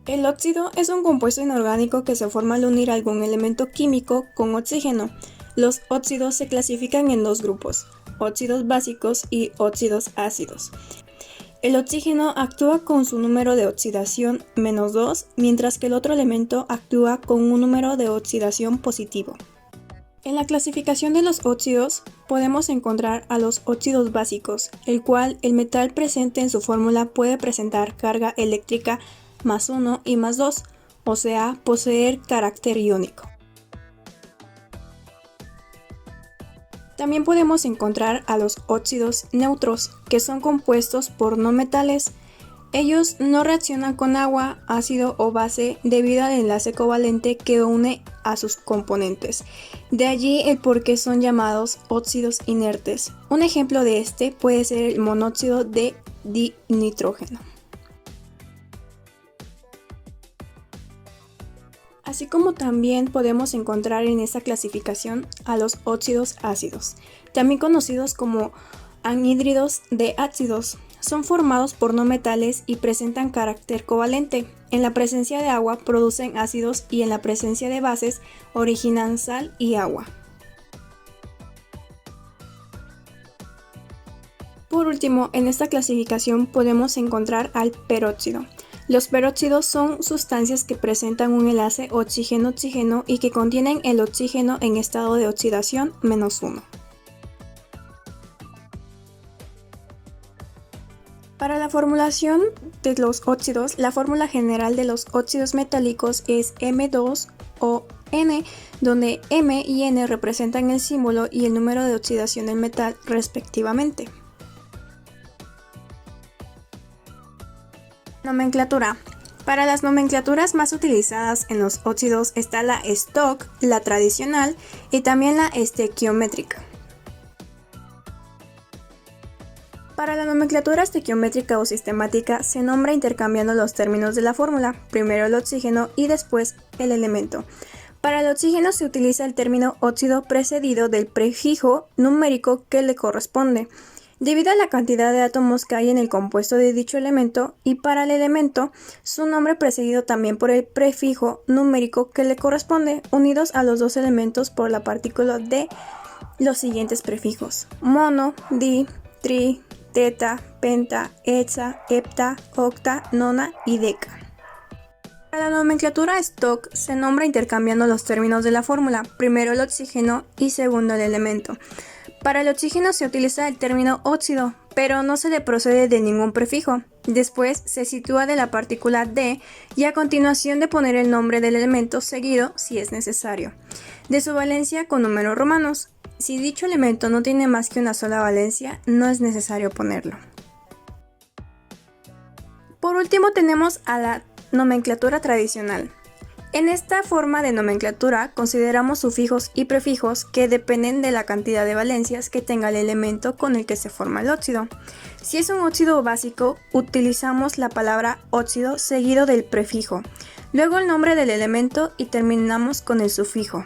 El óxido es un compuesto inorgánico que se forma al unir algún elemento químico con oxígeno. Los óxidos se clasifican en dos grupos, óxidos básicos y óxidos ácidos. El oxígeno actúa con su número de oxidación -2, mientras que el otro elemento actúa con un número de oxidación positivo. En la clasificación de los óxidos podemos encontrar a los óxidos básicos, el cual el metal presente en su fórmula puede presentar carga eléctrica +1 y +2, o sea, poseer carácter iónico. También podemos encontrar a los óxidos neutros, que son compuestos por no metales. Ellos no reaccionan con agua, ácido o base debido al enlace covalente que une a sus componentes. De allí el por qué son llamados óxidos inertes. Un ejemplo de este puede ser el monóxido de dinitrógeno. Así como también podemos encontrar en esta clasificación a los óxidos ácidos, también conocidos como anhídridos de ácidos. Son formados por no metales y presentan carácter covalente. En la presencia de agua producen ácidos y en la presencia de bases originan sal y agua. Por último, en esta clasificación podemos encontrar al peróxido. Los peróxidos son sustancias que presentan un enlace oxígeno-oxígeno y que contienen el oxígeno en estado de oxidación -1. Para la formulación de los óxidos, la fórmula general de los óxidos metálicos es M2O N, donde M y N representan el símbolo y el número de oxidación del metal respectivamente. Nomenclatura. Para las nomenclaturas más utilizadas en los óxidos está la stock, la tradicional y también la estequiométrica. Para la nomenclatura estequiométrica o sistemática se nombra intercambiando los términos de la fórmula, primero el oxígeno y después el elemento. Para el oxígeno se utiliza el término óxido precedido del prefijo numérico que le corresponde, debido a la cantidad de átomos que hay en el compuesto de dicho elemento, y para el elemento su nombre precedido también por el prefijo numérico que le corresponde, unidos a los dos elementos por la partícula de los siguientes prefijos: mono, di, tri, teta, penta, hexa, hepta, octa, nona y deca. Para la nomenclatura stock se nombra intercambiando los términos de la fórmula, primero el oxígeno y segundo el elemento. Para el oxígeno se utiliza el término óxido, pero no se le procede de ningún prefijo. Después se sitúa de la partícula D y a continuación de poner el nombre del elemento seguido, si es necesario, de su valencia con números romanos. Si dicho elemento no tiene más que una sola valencia, no es necesario ponerlo. Por último tenemos a la nomenclatura tradicional. En esta forma de nomenclatura consideramos sufijos y prefijos que dependen de la cantidad de valencias que tenga el elemento con el que se forma el óxido. Si es un óxido básico, utilizamos la palabra óxido seguido del prefijo, luego el nombre del elemento y terminamos con el sufijo.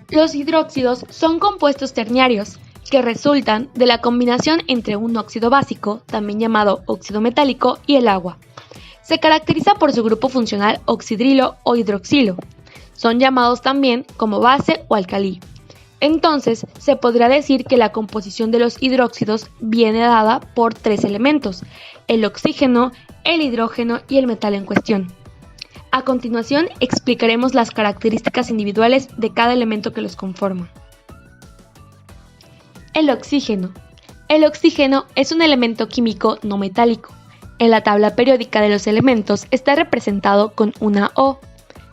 Los hidróxidos son compuestos terciarios que resultan de la combinación entre un óxido básico, también llamado óxido metálico, y el agua. Se caracteriza por su grupo funcional oxidrilo o hidroxilo. Son llamados también como base o alcalí. Entonces, se podría decir que la composición de los hidróxidos viene dada por tres elementos: el oxígeno, el hidrógeno y el metal en cuestión. A continuación, explicaremos las características individuales de cada elemento que los conforma. El oxígeno. El oxígeno es un elemento químico no metálico. En la tabla periódica de los elementos está representado con una O.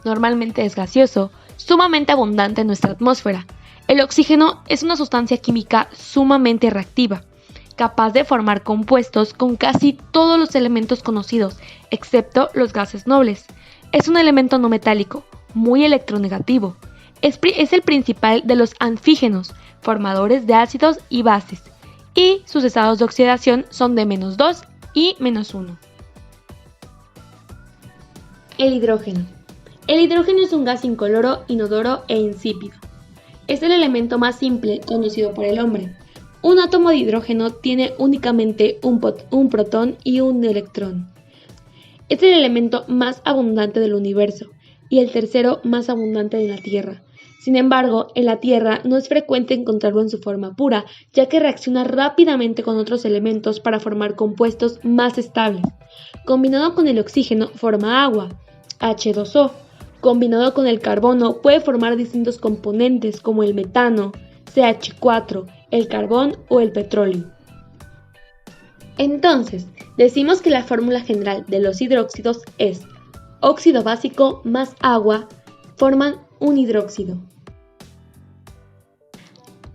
Normalmente es gaseoso, sumamente abundante en nuestra atmósfera. El oxígeno es una sustancia química sumamente reactiva, capaz de formar compuestos con casi todos los elementos conocidos, excepto los gases nobles. Es un elemento no metálico, muy electronegativo. Es el principal de los anfígenos, formadores de ácidos y bases, y sus estados de oxidación son de -2 y -1. El hidrógeno. El hidrógeno es un gas incoloro, inodoro e insípido. Es el elemento más simple conocido por el hombre. Un átomo de hidrógeno tiene únicamente un protón y un electrón. Es el elemento más abundante del universo y el tercero más abundante de la Tierra. Sin embargo, en la Tierra no es frecuente encontrarlo en su forma pura, ya que reacciona rápidamente con otros elementos para formar compuestos más estables. Combinado con el oxígeno forma agua, H2O. Combinado con el carbono puede formar distintos componentes como el metano, CH4, el carbón o el petróleo. Entonces, decimos que la fórmula general de los hidróxidos es óxido básico más agua forman un hidróxido.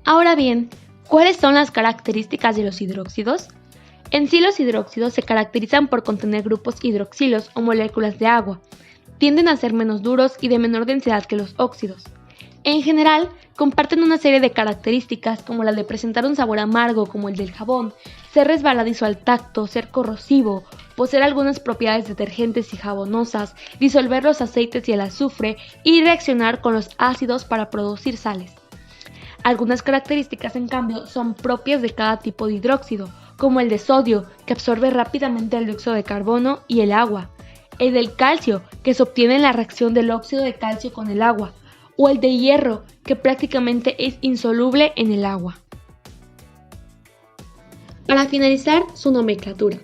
Ahora bien, ¿cuáles son las características de los hidróxidos? En sí, los hidróxidos se caracterizan por contener grupos hidroxilos o moléculas de agua. Tienden a ser menos duros y de menor densidad que los óxidos. En general, comparten una serie de características como la de presentar un sabor amargo como el del jabón, ser resbaladizo al tacto, ser corrosivo, poseer algunas propiedades detergentes y jabonosas, disolver los aceites y el azufre y reaccionar con los ácidos para producir sales. Algunas características, en cambio, son propias de cada tipo de hidróxido, como el de sodio, que absorbe rápidamente el dióxido de carbono y el agua, el del calcio, que se obtiene en la reacción del óxido de calcio con el agua, o el de hierro, que prácticamente es insoluble en el agua. Para finalizar, su nomenclatura.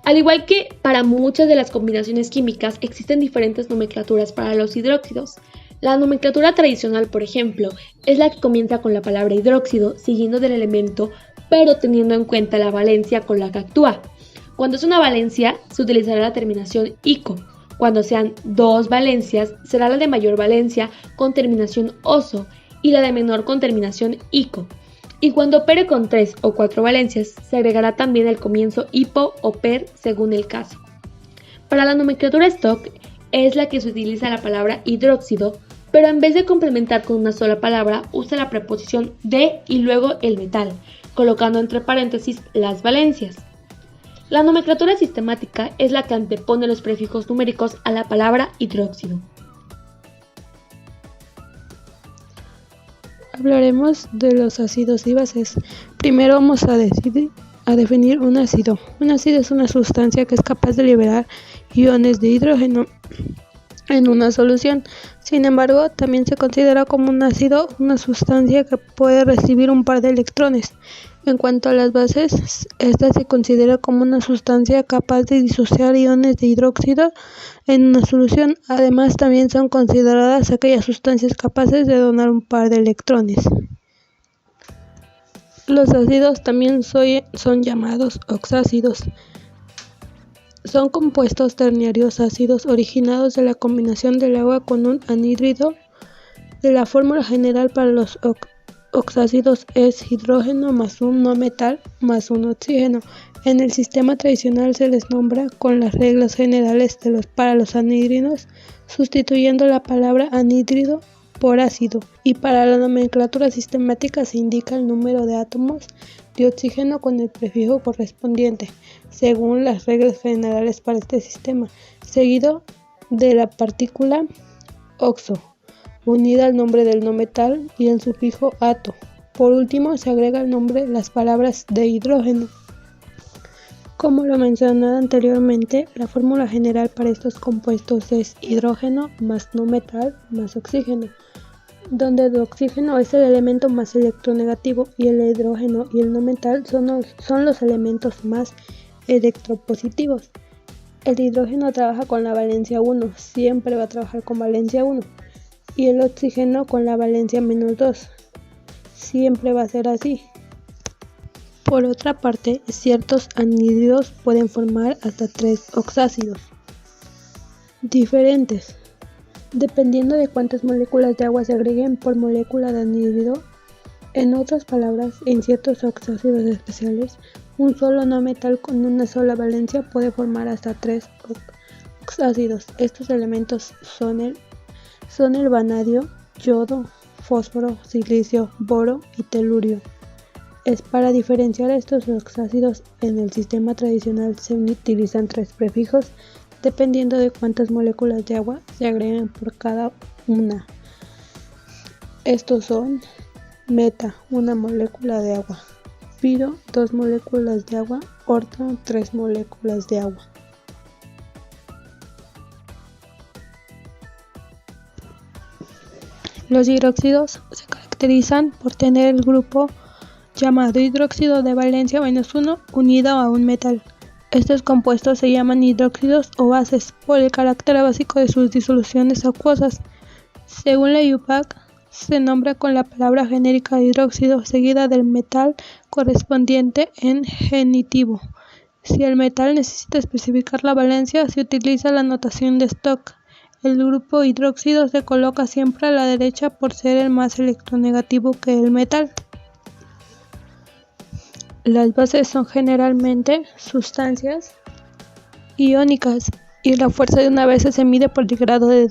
Al igual que para muchas de las combinaciones químicas, existen diferentes nomenclaturas para los hidróxidos. La nomenclatura tradicional, por ejemplo, es la que comienza con la palabra hidróxido, siguiendo del elemento, pero teniendo en cuenta la valencia con la que actúa. Cuando es una valencia, se utilizará la terminación ico. Cuando sean dos valencias, será la de mayor valencia con terminación oso y la de menor con terminación ico. Y cuando opere con 3 o 4 valencias, se agregará también el comienzo hipo o per según el caso. Para la nomenclatura stock es la que se utiliza la palabra hidróxido, pero en vez de complementar con una sola palabra, usa la preposición de y luego el metal, colocando entre paréntesis las valencias. La nomenclatura sistemática es la que antepone los prefijos numéricos a la palabra hidróxido. Hablaremos de los ácidos y bases. Primero vamos a definir un ácido. Un ácido es una sustancia que es capaz de liberar iones de hidrógeno en una solución. Sin embargo, también se considera como un ácido una sustancia que puede recibir un par de electrones. En cuanto a las bases, esta se considera como una sustancia capaz de disociar iones de hidróxido en una solución. Además, también son consideradas aquellas sustancias capaces de donar un par de electrones. Los ácidos también son llamados oxácidos. Son compuestos ternarios ácidos originados de la combinación del agua con un anhídrido. De la fórmula general para los oxácidos es hidrógeno más un no metal más un oxígeno. En el sistema tradicional se les nombra con las reglas generales para los anhídridos, sustituyendo la palabra anhídrido por ácido, y para la nomenclatura sistemática se indica el número de átomos de oxígeno con el prefijo correspondiente, según las reglas generales para este sistema, seguido de la partícula oxo, unida al nombre del no metal y el sufijo ato. Por último, se agrega el nombre las palabras de hidrógeno. Como lo mencioné anteriormente, la fórmula general para estos compuestos es hidrógeno más no metal más oxígeno, donde el oxígeno es el elemento más electronegativo y el hidrógeno y el no metal son los elementos más electropositivos. El hidrógeno trabaja con la valencia 1, siempre va a trabajar con valencia 1, y el oxígeno con la valencia menos 2, siempre va a ser así. Por otra parte, ciertos anhídridos pueden formar hasta 3 oxácidos diferentes, dependiendo de cuántas moléculas de agua se agreguen por molécula de anhídrido. En otras palabras, en ciertos oxácidos especiales, un solo no metal con una sola valencia puede formar hasta 3 oxácidos. Estos elementos son el vanadio, yodo, fósforo, silicio, boro y telurio. Es para diferenciar estos oxácidos en el sistema tradicional se utilizan 3 prefijos dependiendo de cuántas moléculas de agua se agregan por cada una. Estos son meta, 1 molécula de agua, piro, 2 moléculas de agua, orto, 3 moléculas de agua. Los hidróxidos se caracterizan por tener el grupo llamado hidróxido de valencia -1 unido a un metal. Estos compuestos se llaman hidróxidos o bases por el carácter básico de sus disoluciones acuosas. Según la IUPAC, se nombra con la palabra genérica hidróxido seguida del metal correspondiente en genitivo. Si el metal necesita especificar la valencia, se utiliza la notación de Stock. El grupo hidróxido se coloca siempre a la derecha por ser el más electronegativo que el metal. Las bases son generalmente sustancias iónicas y la fuerza de una base se mide por el grado de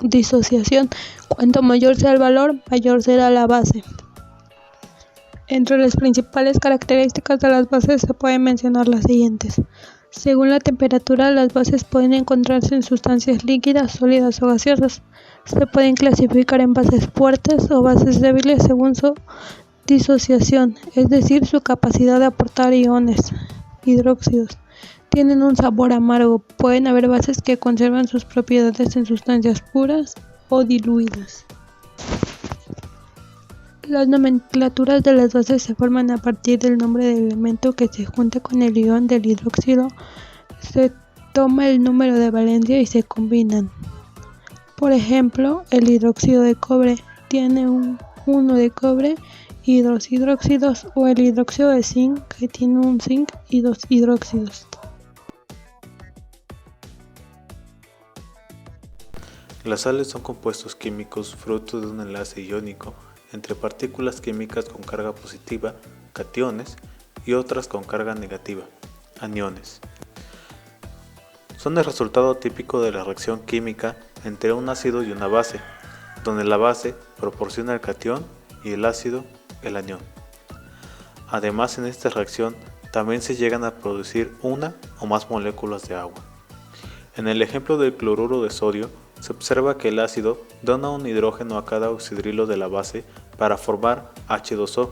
disociación. Cuanto mayor sea el valor, mayor será la base. Entre las principales características de las bases se pueden mencionar las siguientes. Según la temperatura, las bases pueden encontrarse en sustancias líquidas, sólidas o gaseosas. Se pueden clasificar en bases fuertes o bases débiles según su disociación, es decir, su capacidad de aportar iones. Hidróxidos tienen un sabor amargo. Pueden haber bases que conservan sus propiedades en sustancias puras o diluidas. Las nomenclaturas de las bases se forman a partir del nombre del elemento que se junta con el ion del hidróxido. Se toma el número de valencia y se combinan. Por ejemplo, el hidróxido de cobre tiene un 1 de cobre y 2 hidróxidos, o el hidróxido de zinc que tiene un zinc y 2 hidróxidos. Las sales son compuestos químicos fruto de un enlace iónico entre partículas químicas con carga positiva, cationes, y otras con carga negativa, aniones. Son el resultado típico de la reacción química entre un ácido y una base, donde la base proporciona el catión y el ácido el anión. Además, en esta reacción también se llegan a producir una o más moléculas de agua. En el ejemplo del cloruro de sodio, se observa que el ácido dona un hidrógeno a cada oxidrilo de la base para formar H2O,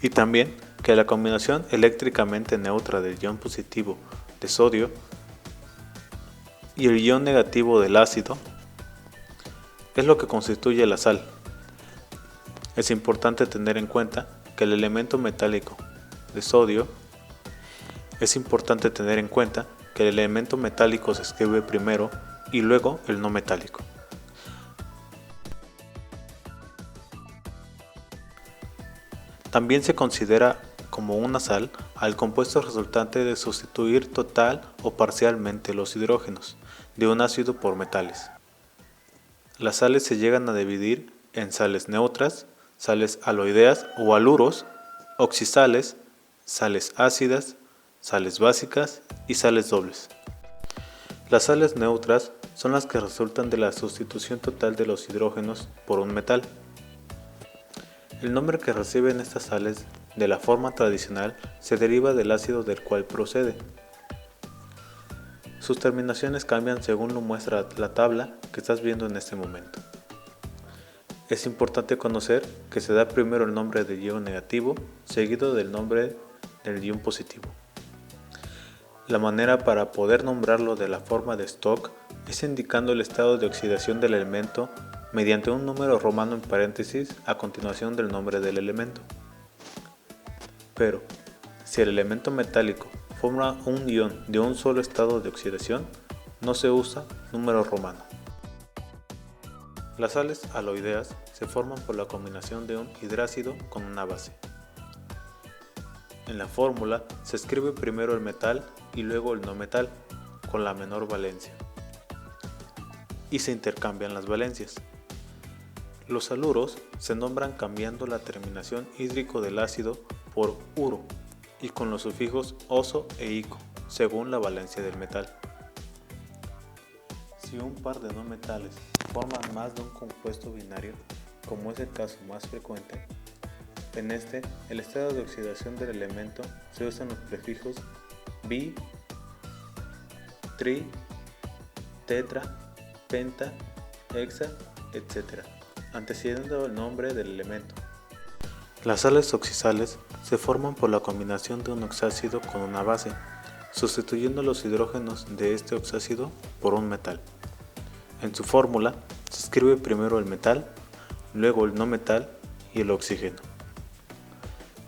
y también que la combinación eléctricamente neutra del ion positivo de sodio y el ion negativo del ácido es lo que constituye la sal. Es importante tener en cuenta que el elemento metálico de sodio se escribe primero y luego el no metálico. También se considera como una sal al compuesto resultante de sustituir total o parcialmente los hidrógenos de un ácido por metales. Las sales se llegan a dividir en sales neutras, sales aloideas o haluros, oxisales, sales ácidas, sales básicas y sales dobles. Las sales neutras son las que resultan de la sustitución total de los hidrógenos por un metal. El nombre que reciben estas sales de la forma tradicional se deriva del ácido del cual procede. Sus terminaciones cambian según lo muestra la tabla que estás viendo en este momento. Es importante conocer que se da primero el nombre del ion negativo, seguido del nombre del ion positivo. La manera para poder nombrarlo de la forma de Stock es indicando el estado de oxidación del elemento mediante un número romano en paréntesis a continuación del nombre del elemento. Pero, si el elemento metálico forma un ion de un solo estado de oxidación, no se usa número romano. Las sales aloideas se forman por la combinación de un hidrácido con una base. En la fórmula se escribe primero el metal y luego el no metal con la menor valencia, y se intercambian las valencias. Los haluros se nombran cambiando la terminación hídrico del ácido por uro y con los sufijos oso e ico según la valencia del metal. Si un par de no metales forman más de un compuesto binario, como es el caso más frecuente, en este el estado de oxidación del elemento se usan los prefijos bi, tri, tetra, penta, hexa, etc., antecediendo el nombre del elemento. Las sales oxisales se forman por la combinación de un oxácido con una base, sustituyendo los hidrógenos de este oxácido por un metal. En su fórmula se escribe primero el metal, luego el no metal y el oxígeno.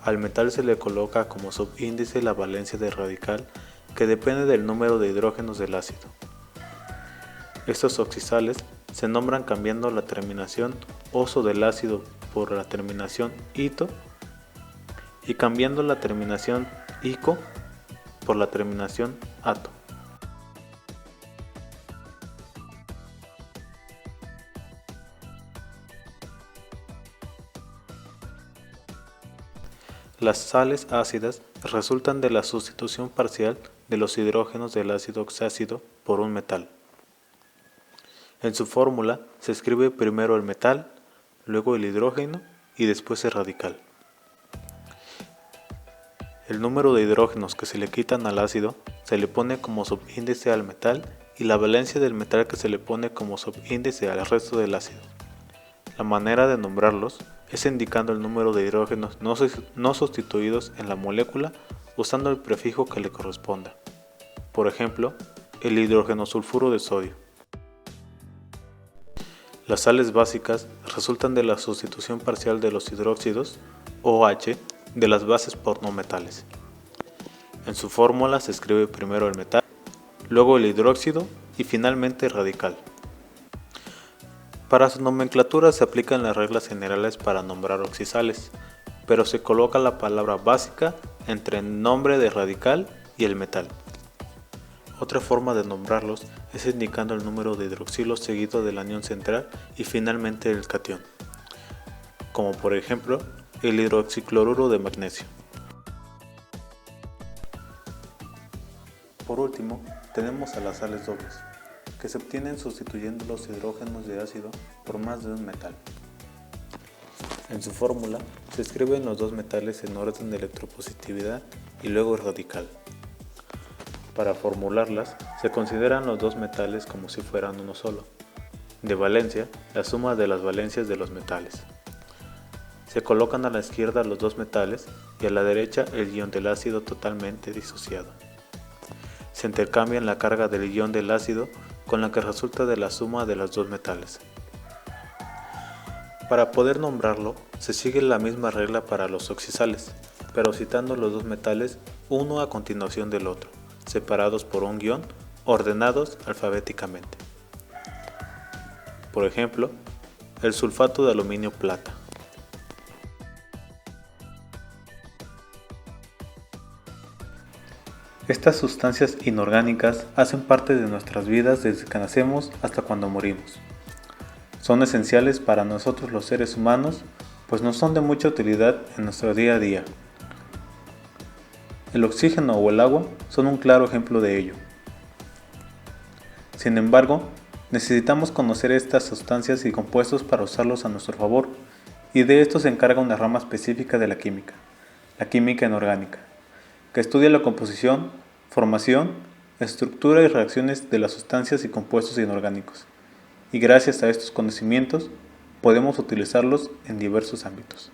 Al metal se le coloca como subíndice la valencia del radical, que depende del número de hidrógenos del ácido. Estos oxidales se nombran cambiando la terminación oso del ácido por la terminación ito y cambiando la terminación ico por la terminación ato. Las sales ácidas resultan de la sustitución parcial de los hidrógenos del ácido oxácido por un metal. En su fórmula se escribe primero el metal, luego el hidrógeno y después el radical. El número de hidrógenos que se le quitan al ácido se le pone como subíndice al metal y la valencia del metal que se le pone como subíndice al resto del ácido. La manera de nombrarlos es indicando el número de hidrógenos no sustituidos en la molécula usando el prefijo que le corresponda. Por ejemplo, el hidrógeno sulfuro de sodio. Las sales básicas resultan de la sustitución parcial de los hidróxidos, OH, de las bases por no metales. En su fórmula se escribe primero el metal, luego el hidróxido y finalmente el radical. Para su nomenclatura se aplican las reglas generales para nombrar oxidales, pero se coloca la palabra básica entre el nombre de radical y el metal. Otra forma de nombrarlos es indicando el número de hidroxilos seguido del anión central y finalmente el catión, como por ejemplo el hidroxicloruro de magnesio. Por último, tenemos a las sales dobles, que se obtienen sustituyendo los hidrógenos de ácido por más de un metal. En su fórmula se escriben los dos metales en orden de electropositividad y luego el radical. Para formularlas, se consideran los dos metales como si fueran uno solo. De valencia, la suma de las valencias de los metales. Se colocan a la izquierda los dos metales y a la derecha el ion del ácido totalmente disociado. Se intercambian la carga del ion del ácido con la que resulta de la suma de los dos metales. Para poder nombrarlo, se sigue la misma regla para los oxidales, pero citando los dos metales uno a continuación del otro, separados por un guión, ordenados alfabéticamente. Por ejemplo, el sulfato de aluminio plata. Estas sustancias inorgánicas hacen parte de nuestras vidas desde que nacemos hasta cuando morimos. Son esenciales para nosotros los seres humanos, pues nos son de mucha utilidad en nuestro día a día. El oxígeno o el agua son un claro ejemplo de ello. Sin embargo, necesitamos conocer estas sustancias y compuestos para usarlos a nuestro favor, y de esto se encarga una rama específica de la química inorgánica, que estudia la composición, formación, estructura y reacciones de las sustancias y compuestos inorgánicos, y gracias a estos conocimientos podemos utilizarlos en diversos ámbitos.